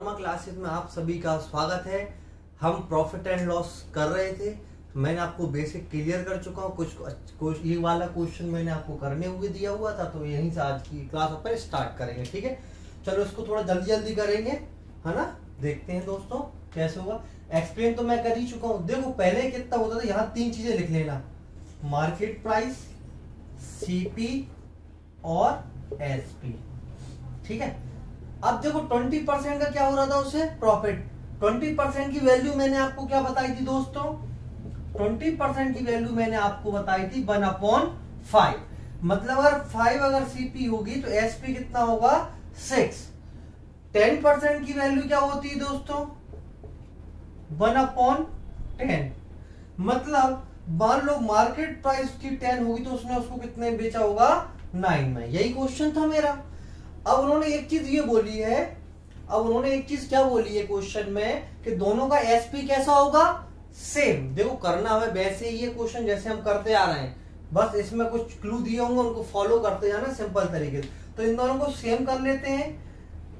Classes में आप सभी का स्वागत है। हम प्रॉफिट एंड लॉस कर रहे थे। मैंने आपको बेसिक क्लियर कर चुका हूँ। कुछ ये वाला क्वेश्चन मैंने आपको करने हुए दिया हुआ था, तो यहीं से आज की क्लास अपन स्टार्ट करेंगे। ठीक है, चलो इसको थोड़ा जल्दी जल्दी करेंगे, है ना। देखते हैं दोस्तों कैसे होगा। एक्सप्लेन तो मैं कर ही चुका हूँ। देखो पहले कितना होता था, यहाँ तीन चीजें लिख लेना, मार्केट प्राइस, सीपी और एसपी। ठीक है, अब देखो 20% का क्या हो रहा था उससे प्रॉफिट। 20% की वैल्यू मैंने आपको क्या बताई थी दोस्तों, 20% की वैल्यू मैंने आपको बताई थी 1/5। मतलब अगर 5 अगर सीपी होगी तो एसपी कितना होगा 6। 10% की वैल्यू क्या होती है दोस्तों 1/10। मतलब मान लो मार्केट प्राइस की 10 होगी तो उसने उसको कितने बेचा होगा 9 में। यही क्वेश्चन था मेरा। अब उन्होंने एक चीज ये बोली है, अब उन्होंने एक चीज क्या बोली है क्वेश्चन में कि दोनों का एसपी कैसा होगा सेम। देखो करना हमें वैसे ही ये क्वेश्चन जैसे हम करते आ रहे हैं, बस इसमें कुछ क्लू दिए होंगे उनको फॉलो करते जाना सिंपल तरीके से। तो इन दोनों को सेम कर लेते हैं।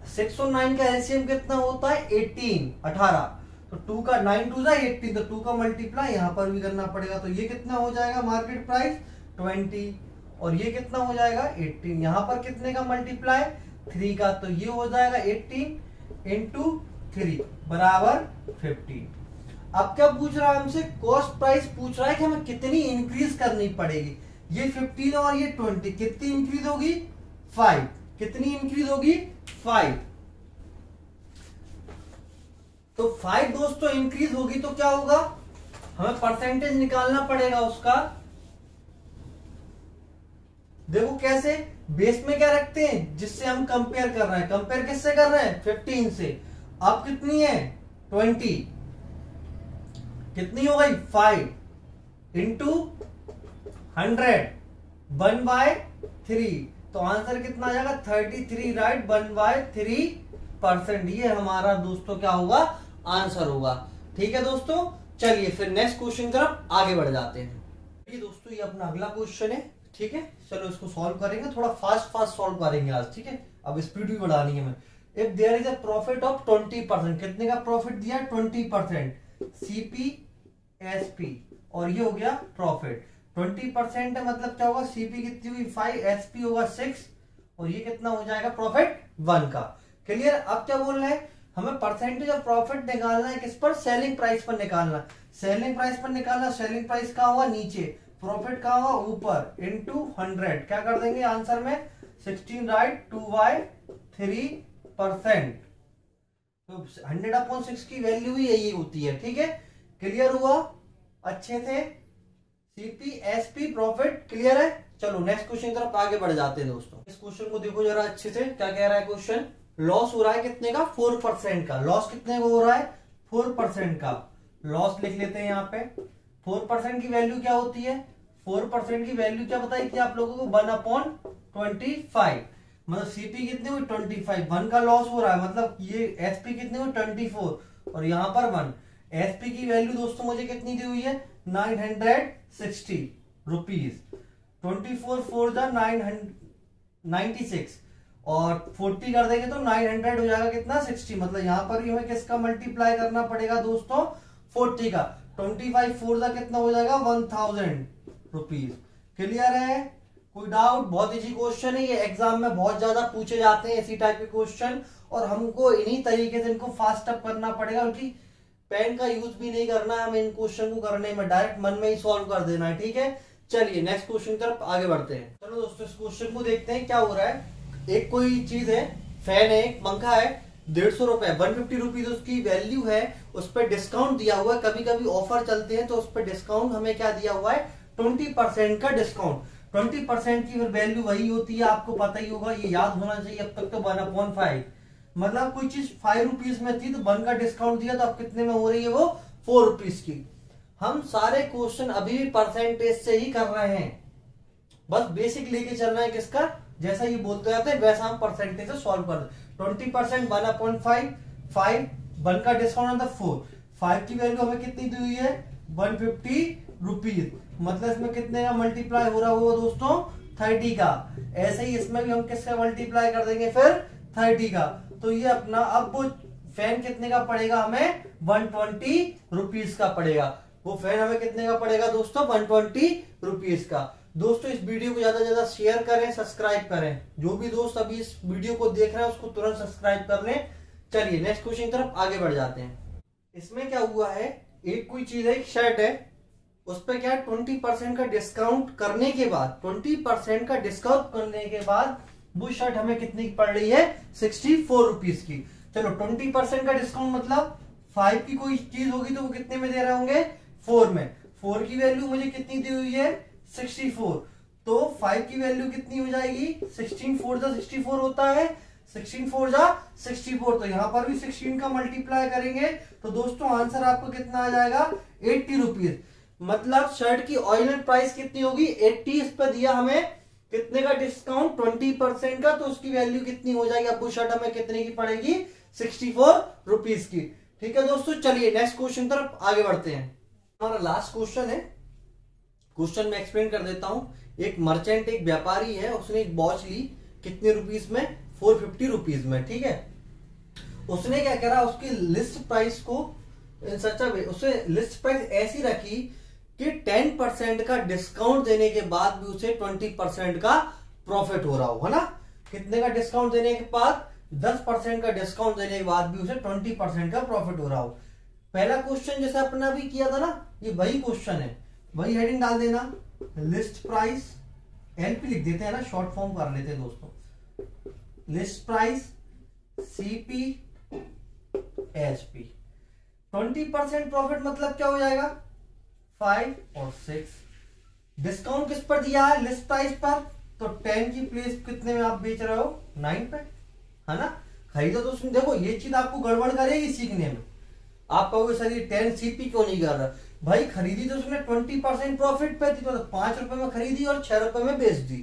6 और 9 का एलसीएम कितना होता है 18। तो 2 का 9 2 जा 18, तो 2 का मल्टीप्लाई यहाँ पर भी करना पड़ेगा। तो ये कितना हो जाएगा मार्केट प्राइस 20 और ये कितना हो जाएगा 18। यहाँ पर कितने का मल्टीप्लाई 3 का, तो ये हो जाएगा 18 इंटू 3 बराबर 15। अब क्या पूछ रहा है हमसे, कॉस्ट प्राइस पूछ रहा है कि हमें कितनी इंक्रीज करनी पड़ेगी। ये 15 और ये 20 कितनी इंक्रीज होगी 5। कितनी इंक्रीज होगी 5। तो 5 दोस्तों इंक्रीज होगी तो क्या होगा, हमें परसेंटेज निकालना पड़ेगा उसका। देखो कैसे, बेस में क्या रखते हैं जिससे हम कंपेयर कर रहे हैं। कंपेयर किससे कर रहे हैं 15 से। अब कितनी है 20, कितनी हो गई 5 इंटू 100 1/3। तो आंसर कितना आ जाएगा 33, राइट 1/3%। ये हमारा दोस्तों क्या होगा आंसर होगा। ठीक है दोस्तों, चलिए फिर नेक्स्ट क्वेश्चन की तरफ आगे बढ़ जाते हैं। ये दोस्तों ये अपना अगला क्वेश्चन है। ठीक है, चलो इसको सॉल्व करेंगे, थोड़ा फास्ट सॉल्व करेंगे आज। ठीक है, अब स्पीड भी बढ़ानी है मैं। If there is a profit of 20%, कितने का प्रॉफिट दिया 20%, सीपी एसपी और ये हो गया प्रॉफिट। 20% है मतलब क्या होगा, सीपी कितनी हुई 5, एसपी होगा 6 और ये कितना हो जाएगा प्रॉफिट 1 का। क्लियर। अब क्या बोल रहे हैं, हमें परसेंटेज ऑफ प्रॉफिट निकालना है किस पर, सेलिंग प्राइस पर निकालना। सेलिंग प्राइस पर निकालना, सेलिंग प्राइस कहाँ होगा नीचे, प्रॉफिट कहाँ होगा ऊपर, इंटू 100। क्या कर देंगे आंसर में 16, राइट 2/3%। तो 100/6 की वैल्यू ही यही होती है। ठीक है, क्लियर हुआ अच्छे से। सीपी एसपी प्रॉफिट क्लियर है। चलो नेक्स्ट क्वेश्चन की तरफ आगे बढ़ जाते हैं दोस्तों। इस क्वेश्चन को देखो जरा अच्छे से, क्या कह रहा है क्वेश्चन। लॉस हो रहा है कितने का 4% का। लॉस कितने का हो रहा है 4% का। लॉस लिख लेते हैं यहाँ पे। 4% की वैल्यू क्या होती है, 4% की वैल्यू क्या बताई थी आप लोगों को 1/25। मतलब सीपी कितनी हुई 25, 1 का लॉस हो रहा है, मतलब ये एसपी कितनी हुई 24 और यहाँ पर 1। एसपी की वैल्यू दोस्तों मुझे कितनी दी हुई है 960 रुपीज। 24 4 जा 996 और 40 कर देंगे तो 900 हो जाएगा कितना 60। मतलब यहाँ पर भी हमें किसका मल्टीप्लाई करना पड़ेगा दोस्तों 40 का। 25 4 जा कितना हो जाएगा 1000 रुपीज। क्लियर है, कोई डाउट। बहुत इजी क्वेश्चन है ये, एग्जाम में बहुत ज्यादा पूछे जाते हैं इसी टाइप के क्वेश्चन और हमको इन्हीं तरीके से इनको फास्ट अप करना पड़ेगा, क्योंकि पेन का यूज भी नहीं करना है हमें इन क्वेश्चन को करने में, डायरेक्ट मन में ही सॉल्व कर देना है। ठीक है, चलिए नेक्स्ट क्वेश्चन की तरफ आगे बढ़ते हैं। चलो दोस्तों इस क्वेश्चन को देखते हैं क्या हो रहा है। एक कोई चीज है, फैन है, एक पंखा है, 150 रुपए 150 रुपीज उसकी वैल्यू है। उस पर डिस्काउंट दिया हुआ है, कभी कभी ऑफर चलते हैं तो उस पर डिस्काउंट हमें क्या दिया हुआ है 20% का डिस्काउंट। 20% की वैल्यू वही होती है, आपको पता ही होगा, ये याद होना चाहिए अब तक तो 1/5। मतलब कोई चीज 5 रुपीज में थी तो 1 का डिस्काउंट दिया तो अब कितने में हो रही है वो 4 रुपीज की। हम सारे क्वेश्चन अभी भी परसेंटेज से ही कर रहे हैं, बस बेसिक लेके चलना है किसका, जैसा ये बोलते जाते हैं वैसा हम परसेंटेज से सॉल्व कर दे। 20% 1/5, 5 1 का डिस्काउंट था 4, 5 की वैल्यू हमें कितनी दी हुई है 150 रुपीज। मतलब इसमें कितने का मल्टीप्लाई हो रहा होगा दोस्तों 30 का। ऐसे ही इसमें भी हम किसका मल्टीप्लाई कर देंगे फिर 30 का। तो ये अपना अब वो फैन कितने का पड़ेगा हमें 120 रुपीज का पड़ेगा। वो फैन हमें कितने का पड़ेगा दोस्तों 120 रुपीज का। दोस्तों इस वीडियो को ज्यादा से ज्यादा शेयर करें, सब्सक्राइब करें। जो भी दोस्त अभी इस वीडियो को देख रहे हैं उसको तुरंत सब्सक्राइब कर लें। चलिए नेक्स्ट क्वेश्चन की तरफ आगे बढ़ जाते हैं। इसमें क्या हुआ है, एक कोई चीज है, एक शर्ट है, उस पर क्या 20% का डिस्काउंट करने के बाद 20% का डिस्काउंट करने के बाद वो शर्ट हमें कितनी की पड़ रही है 64 रुपीज की। चलो 20% का डिस्काउंट मतलब 5 की कोई चीज होगी तो वो कितने में दे रहे होंगे 4 में। 4 की वैल्यू मुझे कितनी दी हुई है 64, तो 5 की वैल्यू कितनी हो जाएगी 16 4 जा 64 होता है, 16 4 जा 64, तो यहां पर भी 16 का मल्टीप्लाई करेंगे तो दोस्तों आंसर आपको कितना आ जाएगा 80 रुपीज। मतलब शर्ट की ऑरिजिनल प्राइस कितनी होगी 80, इस पर दिया हमें कितने का डिस्काउंट 20% का, तो उसकी वैल्यू कितनी हो जाएगी, अब वो शर्ट हमें कितने की पड़ेगी 64 रुपीज की। ठीक है दोस्तों, चलिए नेक्स्ट क्वेश्चन तरफ आगे बढ़ते हैं। हमारा लास्ट क्वेश्चन है, क्वेश्चन में एक्सप्लेन कर देता हूं। एक मर्चेंट, एक व्यापारी है, उसने एक वॉच ली कितने रुपीज में 450 रुपीज में। ठीक है, उसने क्या करा, उसकी लिस्ट प्राइस को उसे लिस्ट प्राइस ऐसी रखी कि 10% का डिस्काउंट देने के बाद भी उसे 20% का प्रॉफिट हो रहा हो, है ना। कितने का डिस्काउंट देने के बाद 10% का डिस्काउंट देने के बाद भी उसे 20% का प्रॉफिट हो रहा हो। पहला क्वेश्चन जैसे अपना भी किया था ना, ये वही क्वेश्चन है, वही हेडिंग डाल देना, लिस्ट प्राइस, एलपी लिख देते हैं ना, शॉर्ट फॉर्म कर लेते हैं दोस्तों, list price CP HP. 20% profit मतलब क्या हो जाएगा 5 और 6। डिस्काउंट किस पर दिया है लिस्ट प्राइस पर, तो 10 की प्लेस कितने में आप बेच रहे हो 9 पे, है ना। खरीदा तो उसमें देखो ये चीज आपको गड़बड़ करेगी सीखने में, आप कहोगे सर ये 10 सीपी क्यों नहीं कर रहा। भाई खरीदी तो उसने 20% प्रॉफिट पे थी, तो 5 रुपए में खरीदी और 6 रुपए में बेच दी,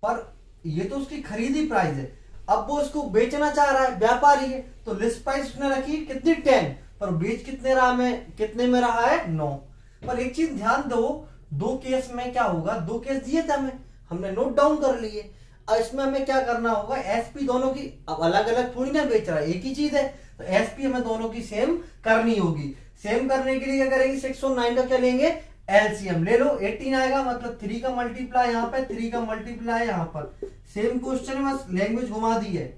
पर ये तो उसकी खरीदी प्राइस है। अब वो उसको बेचना चाह रहा है, व्यापारी है, तो लिस्ट प्राइस उसने रखी कितनी 10, पर बेच कितने में रहा है 9। पर एक चीज ध्यान दो, दो केस में क्या होगा, दो केस दिए थे हमें, हमने नोट डाउन कर लिए। अब इसमें हमें क्या करना होगा, एसपी दोनों की, अब अलग अलग थोड़ी ना बेच रहा है, एक ही चीज है, तो एसपी हमें दोनों की सेम करनी होगी। सेम करने के लिए क्या करेंगे 6 और 9 का क्या लेंगे एलसीएम ले लो, 18 आएगा, मतलब 3 का मल्टीप्लाई यहाँ पे, 3 का मल्टीप्लाई यहाँ पर। सेम क्वेश्चन है, बस लैंग्वेज घुमा दी है।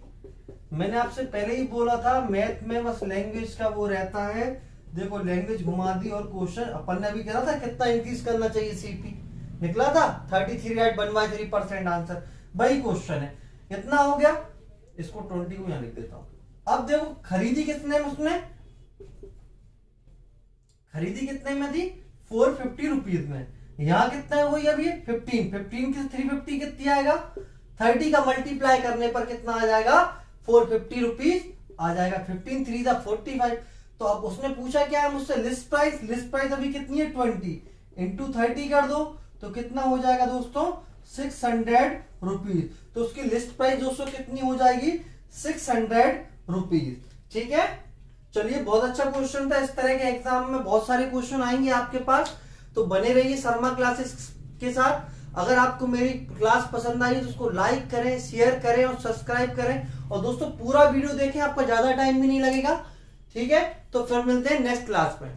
मैंने आपसे पहले ही बोला था मैथ में बस लैंग्वेज का वो रहता है, देखो लैंग्वेज घुमा दी और क्वेश्चन अपन ने भी कहा था कितना इंक्रीज करना चाहिए सीपी, निकला था 33.153% आंसर, वही क्वेश्चन है। इतना हो गया, इसको 20 को यहां लिख देता हूं। अब देखो खरीदी कितने में उसने, खरीदी कितने में थी 450 रुपीज में, यहाँ कितना है वही अभी 15 की 350 कितनी आएगा, 30 का मल्टीप्लाई करने पर कितना आ जाएगा 450 रुपीज आ जाएगा, 15 3 जा 45। तो अब उसने पूछा क्या है मुझसे लिस्ट प्राइस अभी कितनी है 20 इंटू 30 कर दो तो कितना हो जाएगा दोस्तों 600 रुपीज। तो उसकी लिस्ट प्राइस दोस्तों कितनी हो जाएगी 600 रुपीज। ठीक है, चलिए बहुत अच्छा क्वेश्चन था। इस तरह के एग्जाम में बहुत सारे क्वेश्चन आएंगे आपके पास, तो बने रहिए शर्मा क्लासेस के साथ। अगर आपको मेरी क्लास पसंद आई तो उसको लाइक करें, शेयर करें और सब्सक्राइब करें, और दोस्तों पूरा वीडियो देखें, आपको ज्यादा टाइम भी नहीं लगेगा। ठीक है, तो फिर मिलते हैं नेक्स्ट क्लास में।